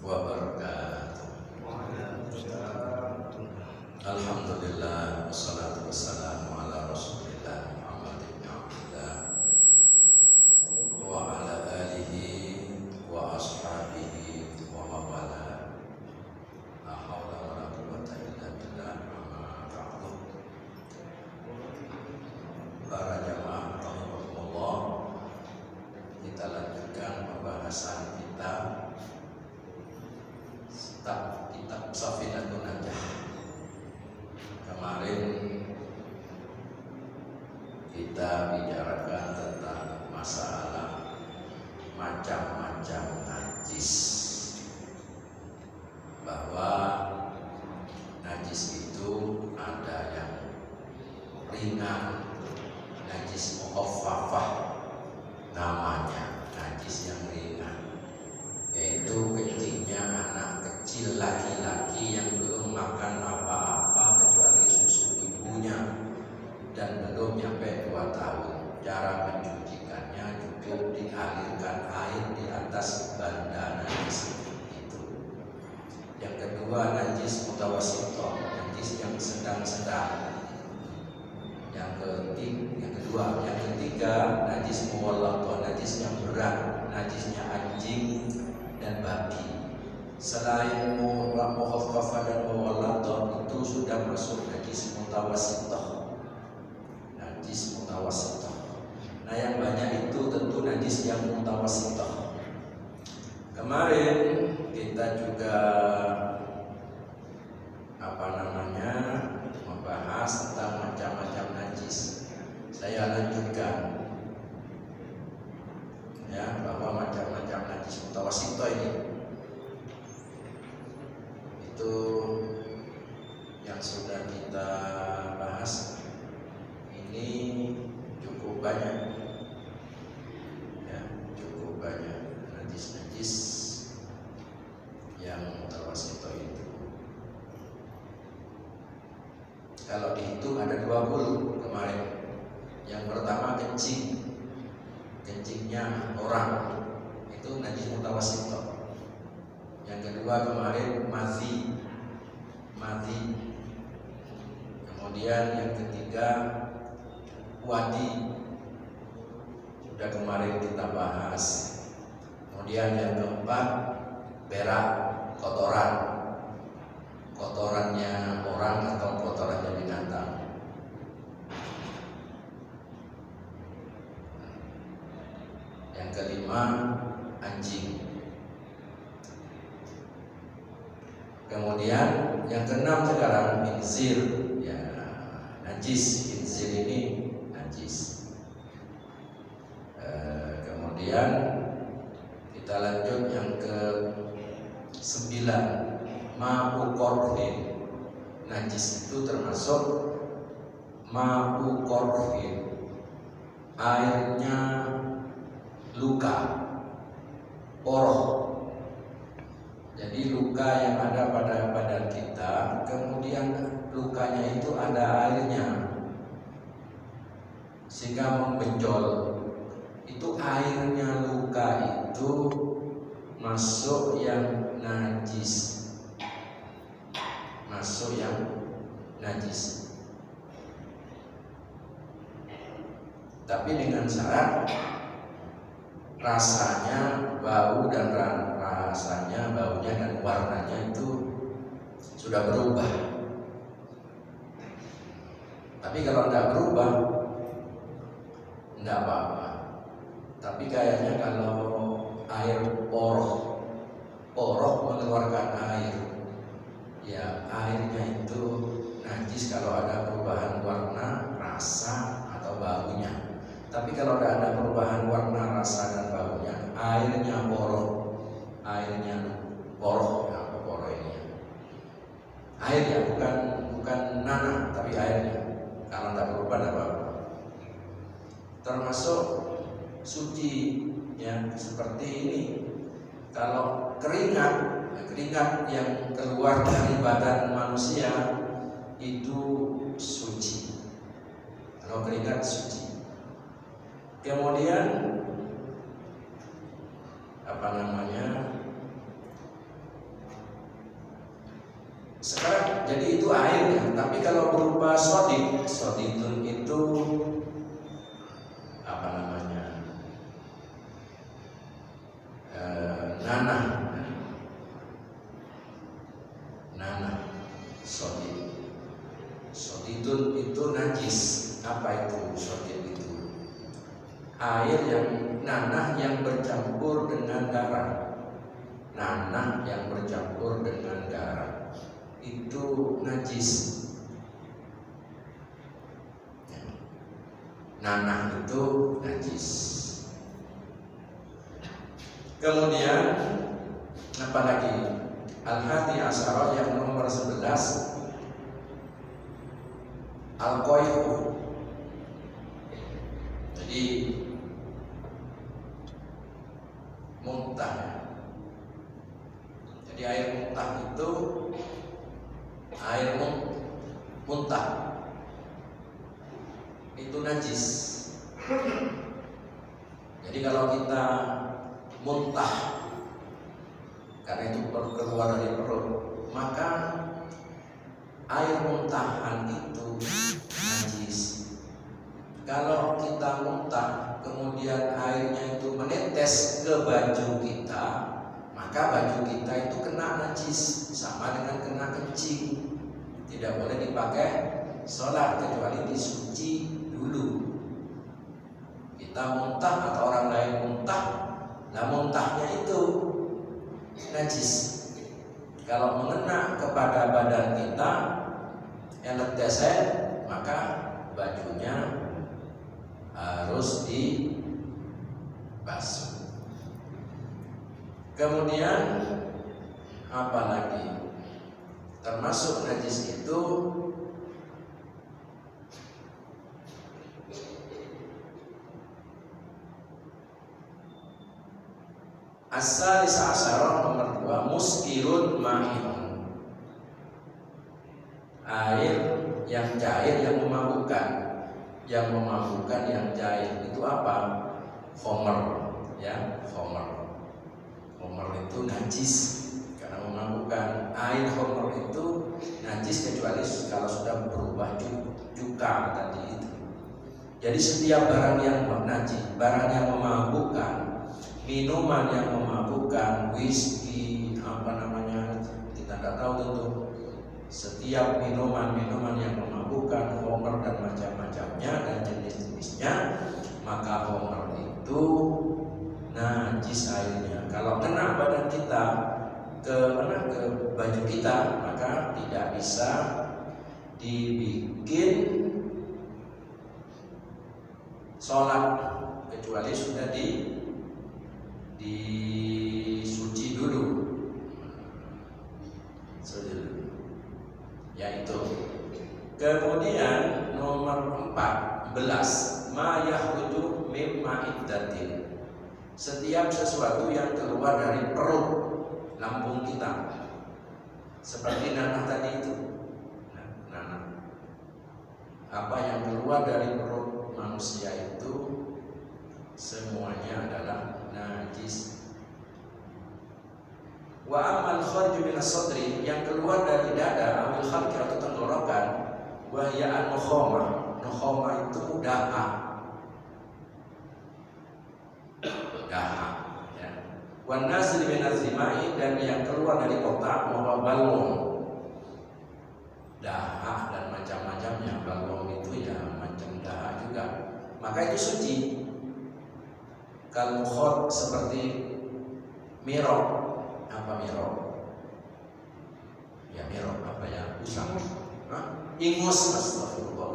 wabarakatuh. Alhamdulillah, wassalatu wassalamu ala Rasulillah Muhammad ibn Abdillah wa ala alihi wa ashabihi wa mawala. La haula wa la quwwata illa billah. Amma ba'du. Para jamaah rahimahumullah, kita lanjutkan pembahasan kita kitab Safinatun Najah. Kemarin kita bicarakan tentang masalah macam-macam najis, bahwa najis itu ada yang ringan, najis mukhaffafah namanya, najis yang ringan, yaitu kencingnya anak kecil laki-laki yang belum makan apa-apa kecuali susu ibunya dan belum nyampe 2 tahun. Cara mencucikannya cukup dialirkan air di atas benda najis itu. Yang kedua, najis mutawassithah, najis yang sedang-sedang. Yang ketiga, najis muwallathah, najis yang berat, najisnya anjing dan babi. Selain mukhaffafah dan muwallathah, itu sudah masuk najis mutawassithah. Najis mutawassithah. Nah, yang banyak itu tentu najis yang mutawassithah. Kemarin kita juga membahas tentang macam-macam najis. Saya lanjutkan ya, bahwa macam-macam najis mutawassithah ini itu yang sudah kita bahas ini cukup banyak ya, cukup banyak najis-najis yang mutawassithah itu. Kalau dihitung ada 20 kemarin. Yang pertama kencingnya orang, itu najis mutawassithah. Yang kedua kemarin madhi. Kemudian yang ketiga wadi, sudah kemarin kita bahas. Kemudian yang keempat berak, kotorannya orang atau kotorannya binatang. Yang kelima anjing. Kemudian yang keenam sekarang khinzir, ya, najis. Khinzir ini najis. Kemudian kita lanjut yang ke-9, ma'u qorfin. Najis itu termasuk ma'u qorfin, airnya luka, poroh. Jadi luka yang ada pada badan kita, kemudian lukanya itu ada airnya sehingga membenjol. Itu airnya luka itu masuk yang najis. Tapi dengan syarat rasanya, bau dan baunya dan warnanya itu sudah berubah. Tapi kalau tidak berubah, tidak apa-apa. Tapi kayaknya kalau air poroh mengeluarkan air, ya airnya itu najis kalau ada perubahan warna, rasa atau baunya. Tapi kalau tidak ada perubahan warna, rasa dan baunya, airnya poroh, apa poroh ini? Air ya, bukan nanah, tapi airnya. Kalau tidak berubah tidak apa-apa. Termasuk suci ya, seperti ini. Kalau keringat yang keluar dari badan manusia itu suci. Kalau keringat suci. Kemudian Tapi kalau berupa sodidun itu apa namanya? Nanah, sodidun itu najis. Apa itu sodid itu? Air yang nanah yang bercampur dengan darah. Nanah yang bercampur dengan darah itu najis. Nanah itu najis. Kemudian apalagi al-hadi asyara yang nomor 11 al-qayhu. Jadi muntah. Jadi air muntah itu air muntah itu najis. Jadi kalau kita muntah karena itu keluar dari perut, maka air muntahan itu najis. Kalau kita muntah kemudian airnya itu menetes ke baju kita, maka baju kita itu kena najis, sama dengan kena kencing. Tidak boleh dipakai sholat kecuali disuci dulu. Kita muntah atau orang lain muntah, nah muntahnya itu najis. Kalau mengena kepada badan kita yang netesan, maka bajunya harus dibasuh. Kemudian apa lagi? Termasuk najis itu as-salis asyara nomor 2 muskirun ma'in. Air yang cair yang memabukkan. Yang memabukkan yang cair itu apa? Khamr, ya, khamr. Khamr itu najis karena memabukkan. Air khamr itu najis kecuali kalau sudah berubah cuka tadi itu. Jadi setiap barang yang najis, barang yang memabukkan, minuman yang memabukkan, whisky, apa namanya, kita tidak tahu tentu. Setiap minuman yang memabukkan, khamr dan macam-macamnya dan jenis-jenisnya, maka khamr itu najis airnya. Kalau kena badan kita, ke baju kita, maka tidak bisa dibikin sholat kecuali sudah disuci dulu. Yaitu kemudian nomor 14 ma yakhruju mim ma'iddatin. Setiap sesuatu yang keluar dari perut lambung kita, seperti nanah tadi itu. Nanah, apa yang keluar dari perut manusia itu semuanya adalah najis. Wa amal kharju min as-sadri, yang keluar dari dada, amil khalqi atau tenggorokan, wa ya an-nukhama. Nukhama itu dahak. Ya. Wa nazil min az-zimai, dan yang keluar dari otak, wa balgham. Dahak dan macam-macamnya. Balgham itu ya macam dahak juga. Maka itu suci. Kalau khot seperti mirok. Apa mirok? Ya mirok apa ya? Usang. Ingus, astagfirullah.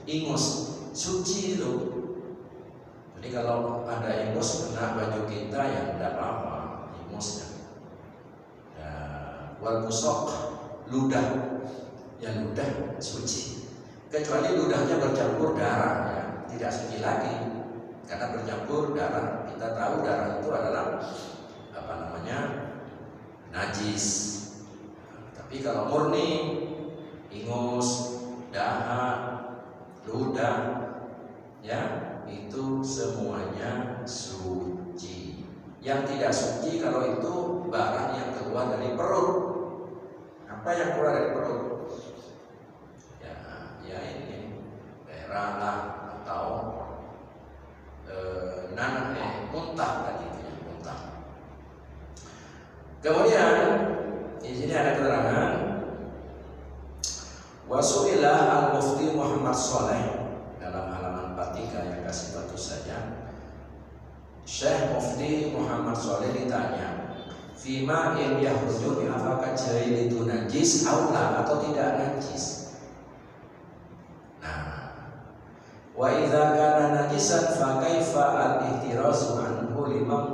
Ingus suci itu. Jadi kalau ada ingus kena baju kita ya tidak apa-apa ingusnya. Ya, wal busok, ludah. Ya ludah suci. Kecuali ludahnya bercampur darah, ya tidak suci lagi. Karena bercampur darah, kita tahu darah itu adalah apa namanya, najis. Tapi kalau murni ingus, dahak, ludah, ya itu semuanya suci. Yang tidak suci kalau itu barang yang keluar dari perut. Apa yang keluar dari perut? merah lah atau muntah tadi itu ya, muntah. Kemudian di sini ada keterangan wasu'ilah al-mufti Muhammad Shaleh dalam halaman 43 yang kasih batu saja. Syekh Mufti Muhammad Shaleh ditanya, fima in yahruju, apakah jahil itu najis atau tidak najis? Nah, wa idza kana najisan fa kaifa al-ihtirazu anhu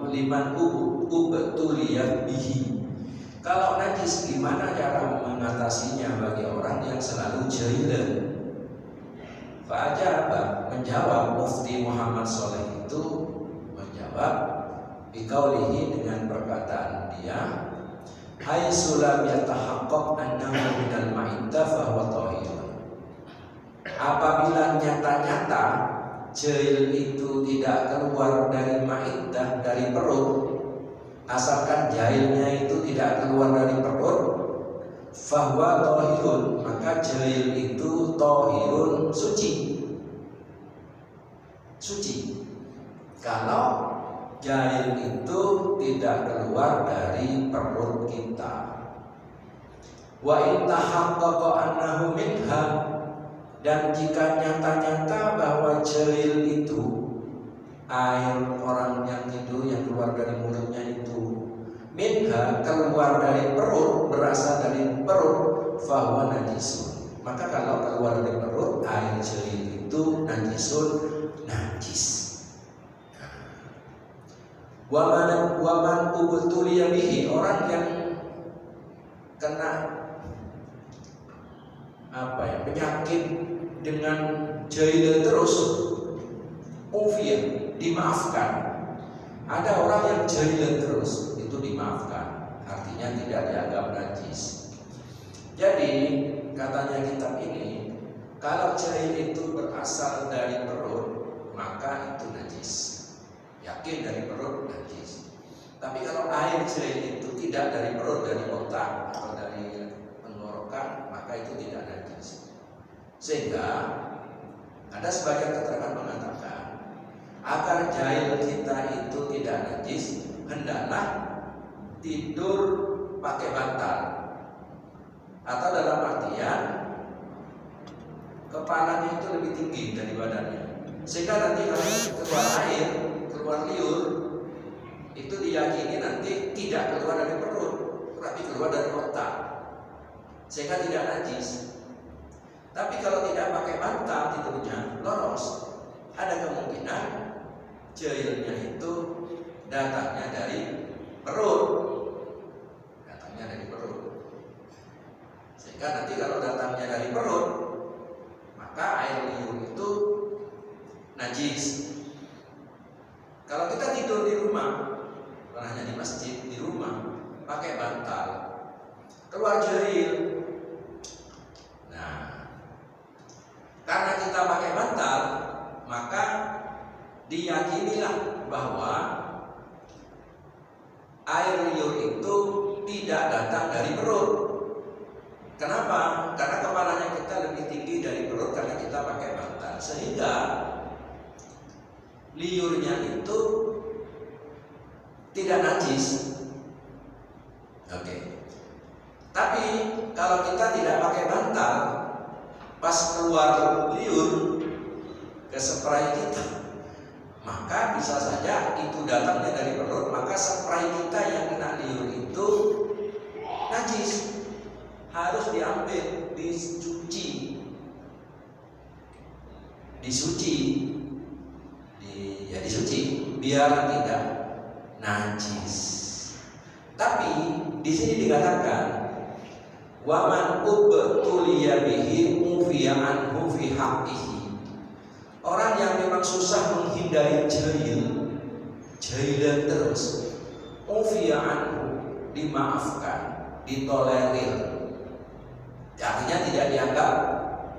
liman ubtuliya bihi. Kalau najis, gimana cara mengatasinya bagi orang yang selalu jahil? Fa ajaba, menjawab Mufti Muhammad Shaleh itu menjawab biqaulihi, dengan perkataan dia, haitsu lam yatahaqqaq annahu minal ma'iddah fa huwa thahir. Apabila nyata-nyata jahil itu tidak keluar dari ma'iddah, dari perut, asalkan jahilnya itu tidak keluar dari perut, fa huwa thahirun, maka jahil itu thahirun, suci. Suci. Kalau jahil itu tidak keluar dari perut kita. Wa in tahaqqaqa annahu minha, dan jika nyata-nyata bahwa jahil itu air orang yang tidur yang keluar dari mulutnya itu minha, keluar dari perut, berasal dari perut, fahuwa najisun, maka kalau keluar dari perut air jahil itu najisun, najis. Waman ubtuliya bihi, orang yang kena penyakit dengan jahil terus, ufiyah, dimaafkan. Ada orang yang jahil terus, itu dimaafkan, artinya tidak dianggap najis. Jadi katanya kitab ini, kalau jahil itu berasal dari perut, maka itu najis. Yakin dari perut, najis. Tapi kalau air jahil itu tidak dari perut, dari otak atau dari tenggorokan, maka itu tidak najis. Sehingga ada sebagian keterangan mengatakan, agar jahil kita itu tidak najis, hendaklah tidur pakai bantal, atau dalam artian kepalanya itu lebih tinggi dari badannya, sehingga nanti kalau keluar air, keluar liur, itu diyakini nanti tidak keluar dari perut, tapi keluar dari otak, sehingga tidak najis. Tapi kalau tidak pakai bantal tidurnya, loros, ada kemungkinan jahilnya itu datangnya dari perut, sehingga nanti kalau datangnya dari perut, maka air liur itu najis. Kalau kita tidur di rumah, bukan hanya di masjid, di rumah pakai bantal, keluar jahil. Nah, karena kita pakai bantal, maka diyakinilah bahwa air liur itu tidak datang dari perut. Kenapa? Karena kepalanya kita lebih tinggi dari perut, karena kita pakai bantal, sehingga liurnya itu tidak najis. Oke. Tapi kalau kita tidak pakai bantal, pas keluar liur ke spray kita, maka bisa saja itu datangnya dari perut, maka spray kita yang kena liur itu najis, harus diambil, dicuci, biar tidak najis. Tapi di sini dikatakan waman ubtuliya bihi ufiya anhu fi haqqihi. Orang yang memang susah menghindari jahilan terus, ufiya anhu, dimaafkan, ditolerir. Artinya tidak dianggap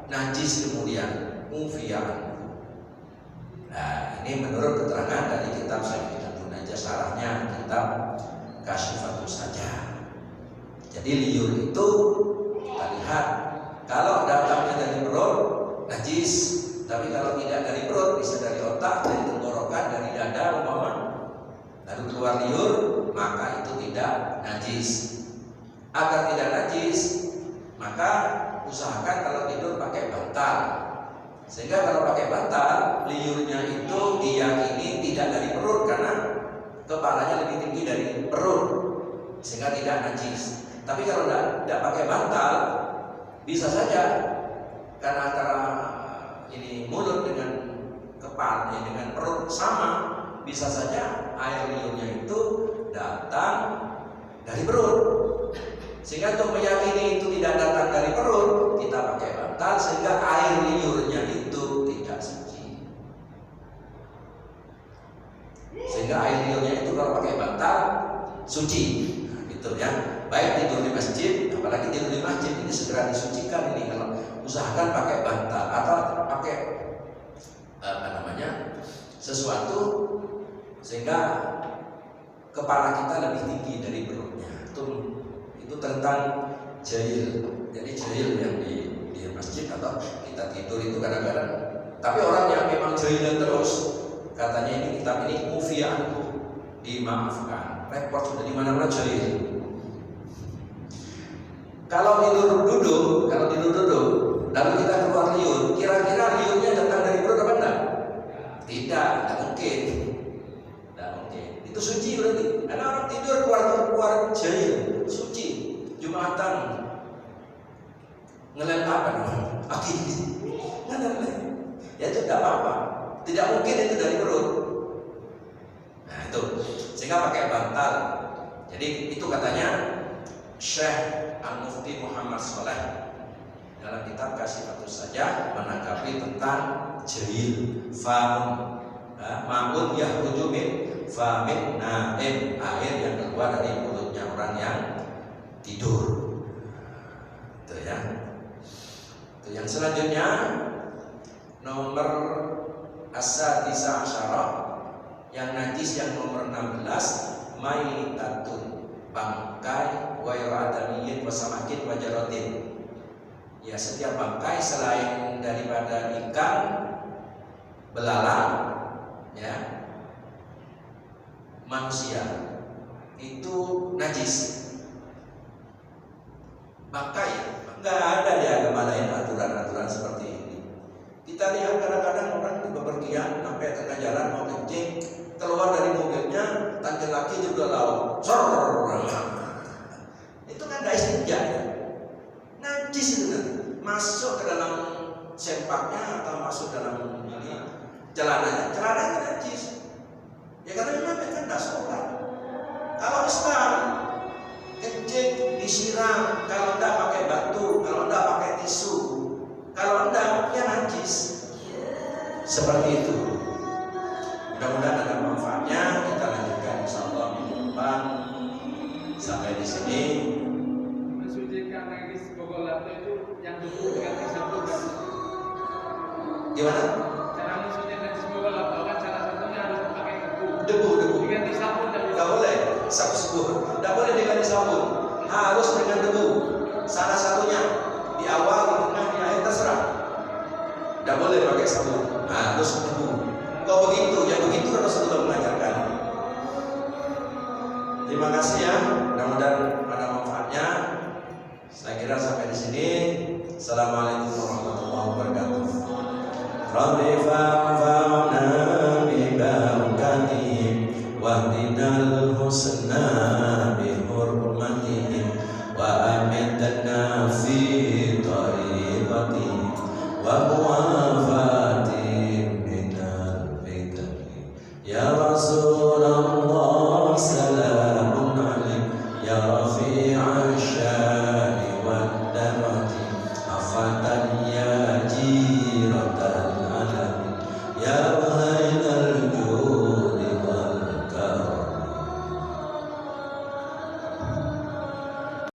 najis kemudian, ufiya anhu. Nah, ini menurut keterangan dari kitab Syafi'iyatun Najah, syarahnya kitab Kasyifatus saja. Jadi liur itu kita lihat, kalau datangnya dari perut najis, Tapi kalau tidak dari perut, bisa dari otak, dari tenggorokan, dari dada umpama, lalu keluar liur, maka itu tidak najis. Agar tidak najis, maka usahakan kalau tidur pakai bantal. Sehingga kalau pakai bantal, liurnya itu diyakini tidak dari perut karena kepalanya lebih tinggi dari perut, sehingga tidak najis. Tapi kalau tidak pakai bantal, bisa saja karena antara ini mulut dengan kepala dengan perut sama, bisa saja air liurnya itu datang dari perut. Sehingga untuk meyakini itu tidak datang dari perut, kita pakai bantal sehingga air liurnya itu tidak suci. Sehingga air liurnya itu kalau pakai bantal suci, gitu ya. Baik tidur di masjid, apalagi tidur di masjid ini segera disucikan ini kalau usahakan pakai bantal atau pakai sesuatu sehingga kepala kita lebih tinggi dari perutnya. Itu tentang jahil. Jadi jahil yang di masjid atau kita tidur itu kadang-kadang. Tapi orang yang memang jahil terus, katanya ini kitab ini mufi'anku, dimaafkan. Repot sudah di mana-mana jahil. Kalau tidur duduk, lalu kita keluar liur, kira-kira liurnya datang dari perut apa enggak? Tidak mungkin. Itu suci berarti. Karena orang tidur keluar jahil, suci. Jumatan ngelem apa dong? Akid. Ya itu tidak apa-apa. Tidak mungkin itu dari perut. Nah itu, sehingga pakai bantal. Jadi itu katanya Syekh Al-Mufti Muhammad Shaleh dalam kitab Kasifatus Saja menanggapi tentang jahil. Famun ma'un yahruju min famin na'im, air yang keluar dari mulutnya orang yang tidur. Itu ya. Itu yang selanjutnya nomor as-sadisa asyara, yang najis yang nomor 16, maitatun, bangkai wayra adamiyin wasamakin wajarotin. Ya, setiap bangkai selain daripada ikan, belalang, ya, manusia itu najis. Bangkai nggak ada di agama lain aturan-aturan seperti ini. Kita lihat kadang-kadang orang di bepergian sampai tengah jalan mau kencing, keluar dari mobilnya, tanggal laki juga laut, itu kan tidak istinja, najis itu nanti masuk ke dalam sempaknya atau masuk dalam celananya najis. Ya karena memang kan tidak sholat. Kalau Islam kencing disiram, kalau tidak pakai batu, kalau tidak pakai tisu, kalau tidak ya najis. Seperti itu. Mudah-mudahan ada manfaatnya. Kita lanjutkan insyaallah minggu depan. Sampai di sini. Mensucikan najis bogolat itu yang diganti sabun kan? Gimana? Cara mensucikan najis bogolat kan salah satunya harus pakai Debu. Diganti sabun dan Tidak boleh sabun. Tidak boleh diganti sabun. Harus dengan debu. Salah satunya di awal, di tengah, di akhir terserah. Tidak boleh pakai sabun. Harus debu. Kok begitu? Ya begitu Rasulullah mengajarkan. Terima kasih ya. Mudah-mudahan ada manfaatnya. Saya kira sampai di sini. Assalamualaikum warahmatullahi wabarakatuh. Rabbi fa'fa'na bi barakatihim wahdinal husna bi hurmatihim wa amitna fi